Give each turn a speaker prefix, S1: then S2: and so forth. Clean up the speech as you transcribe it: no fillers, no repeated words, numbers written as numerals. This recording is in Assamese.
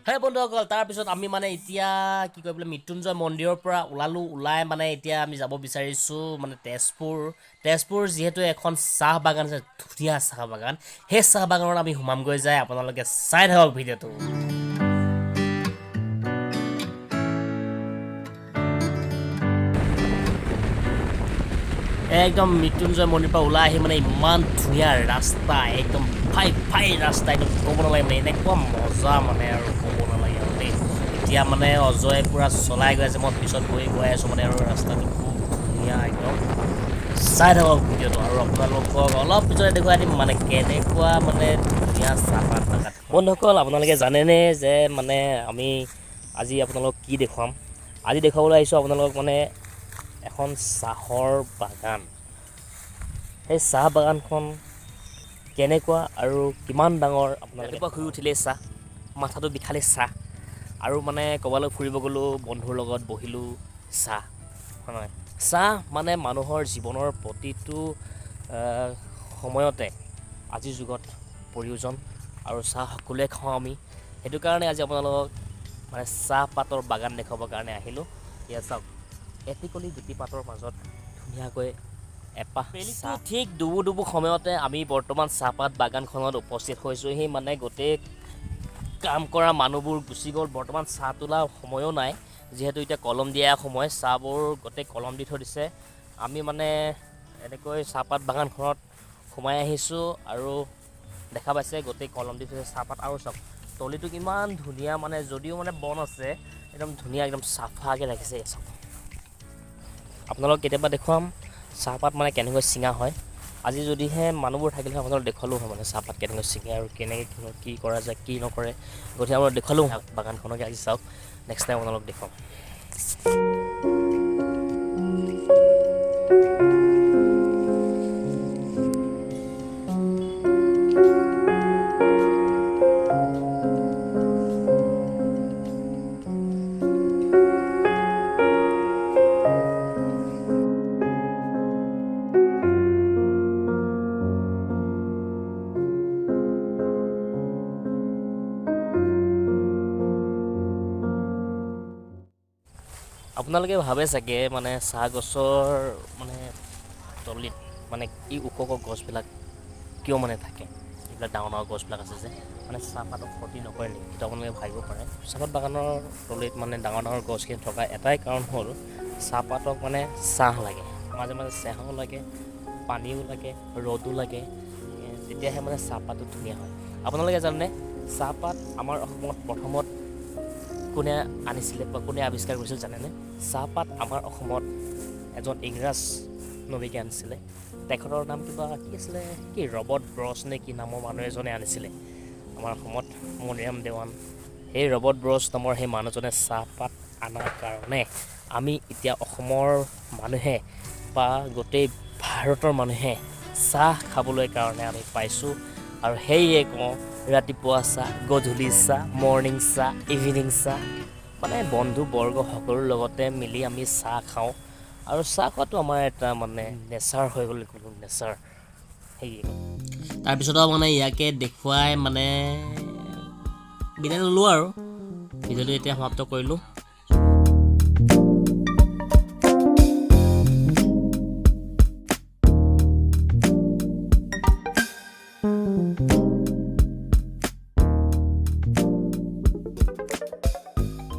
S1: হয় বন্ধুসকল, তাৰপিছত আমি মানে এতিয়া কি কয় বোলে মৃত্যুঞ্জয় মন্দিৰৰ পৰা ওলাই মানে এতিয়া আমি যাব বিচাৰিছোঁ মানে তেজপুৰ যিহেতু এখন চাহ বাগান আছে, ধুনীয়া চাহ বাগান, সেই চাহ বাগানত আমি সোমামগৈ যায়। আপোনালোকে চাই থাকক ভিডিঅ'টো। একদম মৃত্যুঞ্জয় মন্দিৰৰ পৰা ওলাই আহি মানে ইমান ধুনীয়া ৰাস্তা, একদম ফাই ৰাস্তা, একদম ক'ব নালাগে মানে এনেকুৱা মজা মানে আৰু ক'ব নালাগে আৰু দেই। এতিয়া মানে অজয়ে পূৰা চলাই গৈ আছে, মই পিছত গৈ আছোঁ মানে আৰু ৰাস্তাটো খুব ধুনীয়া একদম। চাই থাকক ভিডিঅ'টো আৰু আপোনালোকক অলপ পিছতে দেখুৱাই দিম মানে কেনেকুৱা মানে ধুনীয়া চাহপাত বাগান। বন্ধুসকল, আপোনালোকে জানেনে যে মানে আমি আজি আপোনালোকক কি দেখুৱাম? আজি দেখুৱাবলৈ আহিছোঁ আপোনালোকক মানে এখন চাহৰ বাগান। সেই চাহ বাগানখন কেনেকুৱা আৰু কিমান ডাঙৰ আপোনালোকে ৰাতিপুৱা শুই উঠিলেই চাহ, মাথাটো বিষালেই চাহ, আৰু মানে ক'ৰবালৈ ফুৰিব গ'লোঁ বন্ধুৰ লগত বহিলোঁ চাহ, হয় নহয়? চাহ মানে মানুহৰ জীৱনৰ প্ৰতিটো সময়তে আজিৰ যুগত প্ৰয়োজন, আৰু চাহ সকলোৱে খাওঁ আমি। সেইটো কাৰণে আজি আপোনালোকক মানে চাহপাতৰ বাগান দেখুৱাবৰ কাৰণে আহিলোঁ। এয়া চাওক, এটিকলি গুটিপাতৰ মাজত ধুনীয়াকৈ এপাহ চাহ। ঠিক ডুবু সময়তে আমি বৰ্তমান চাহপাত বাগানখনত উপস্থিত হৈছোঁহি। মানে গোটেই কাম কৰা মানুহবোৰ গুচি গ'ল, বৰ্তমান চাহ তোলা সময়ো নাই, যিহেতু এতিয়া কলম দিয়া সময়। চাহবোৰ গোটেই কলম দি থৈ দিছে। আমি মানে এনেকৈ চাহপাত বাগানখনত সোমাই আহিছোঁ আৰু দেখা পাইছে গোটেই কলম দি থৈছে চাহপাত। আৰু চাওক তলিটো কিমান ধুনীয়া, মানে যদিও মানে বন আছে একদম ধুনীয়া, একদম চাফাকৈ ৰাখিছে। চাওক আপোনালোকক কেতিয়াবা দেখুৱাম চাহপাত মানে কেনেকৈ ছিঙা হয়। আজি যদিহে মানুহবোৰ থাকিলে হয় আপোনালোকক দেখুৱালোঁ হয় মানে চাহপাত কেনেকৈ ছিঙে আৰু কেনেকৈ কি কৰা যায়, কি নকৰে, গতিকে আপোনালোকক দেখুৱালোঁ বাগানখনকে। আজি চাওক, নেক্সট টাইম আপোনালোকক দেখুৱাম। আপোনালোকে ভাবে চাগে মানে চাহ গছৰ মানে তলিত মানে এই ওখ গছবিলাক কিয় মানে থাকে, এইবিলাক ডাঙৰ গছবিলাক আছে যে মানে চাহপাতক ক্ষতি নকৰে নেকি, সেইটো আপোনালোকে ভাবিব পাৰে। চাহপাত বাগানৰ তলিত মানে ডাঙৰ গছখিনি থকা এটাই কাৰণ হ'ল চাহপাতক মানে ছাঁ লাগে, মাজে মাজে ছাঁও লাগে, পানীও লাগে, ৰ'দো লাগে, তেতিয়াহে মানে চাহপাতটো ধুনীয়া হয়। আপোনালোকে জানেনে চাহপাত আমাৰ অসমত প্ৰথমত কোনে আনিছিলে বা কোনে আৱিষ্কাৰ কৰিছিল জানেনে? চাহপাত আমাৰ অসমত এজন ইংৰাজ নৱিকে আনিছিলে। তেখেতৰ নাম কিবা কি আছিলে, কি ৰবৰ্ট ব্ৰছ নে কি নামৰ মানুহ এজনে আনিছিলে আমাৰ অসমত, মণিৰাম দেৱান। সেই ৰবৰ্ট ব্ৰছ নামৰ সেই মানুহজনে চাহপাত অনাৰ কাৰণে আমি এতিয়া অসমৰ মানুহে বা গোটেই ভাৰতৰ মানুহে চাহ খাবলৈ কাৰণে আমি পাইছোঁ। আৰু সেয়ে কওঁ, ৰাতিপুৱা চাহ, গধূলি চাহ, মৰ্ণিং চাহ, ইভিনিং চাহ, মানে বন্ধুবৰ্গ সকলোৰ লগতে মিলি আমি চাহ খাওঁ। আৰু চাহ খোৱাটো আমাৰ এটা মানে নেচাৰ হৈ গ'ল, কোনো নেচাৰ। সেয়ে তাৰপিছত মানে ইয়াকে দেখুৱাই মানে বিদায় ল'লোঁ আৰু ভিডিঅ'টো এতিয়া সমাপ্ত কৰিলোঁ।